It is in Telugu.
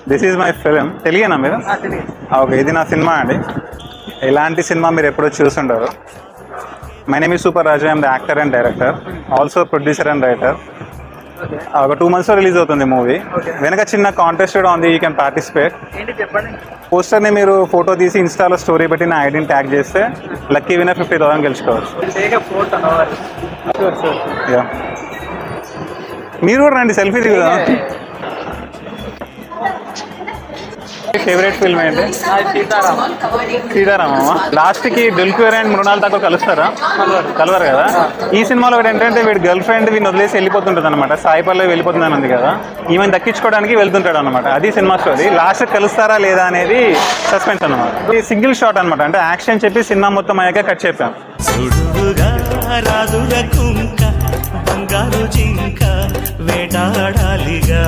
This is my film. తెలియనా మీరు? ఓకే, ఇది నా సినిమా అండి. ఇలాంటి సినిమా మీరు ఎప్పుడో చూసుంటారు. My name is super Raju. I'm the actor and director, also producer and writer. ఒక 2 months రిలీజ్ అవుతుంది మూవీ. వెనక చిన్న కాంటెస్ట్ కూడా ఉంది, యూ కెన్ పార్టిసిపేట్. పోస్టర్ని మీరు ఫోటో తీసి ఇన్స్టాలో స్టోరీ పెట్టి నా ఐడిని ట్యాగ్ చేస్తే లక్కీ వినర్ 50,000 గెలుచుకోవచ్చు. మీరు కూడా రండి, సెల్ఫీ దిగుదా. ఫేవరెట్ ఫిల్మ్ ఏంటి? సీతారామా. లాస్ట్ కి డుల్క్వేర్ అండ్ మృణాల్ ఠాకూర్ కలుస్తారా? కలవరు కదా. ఈ సినిమాలో ఏంటంటే వీడి గర్ల్ ఫ్రెండ్ వీడిని వదిలేసి వెళ్ళిపోతుంటుంది అనమాట. సాయి పల్లవి వెళ్ళిపోతుందని ఉంది కదా, ఈమెను దక్కించుకోవడానికి వెళ్తుంటాడు అనమాట. అది సినిమా స్టోరీ. లాస్ట్ కలుస్తారా లేదా అనేది సస్పెన్స్ అనమాట. ఇది సింగిల్ షాట్ అనమాట, అంటే యాక్షన్ చెప్పి సినిమా మొత్తం అయ్యాక కట్ చెప్పాం. వేటాడాలిగా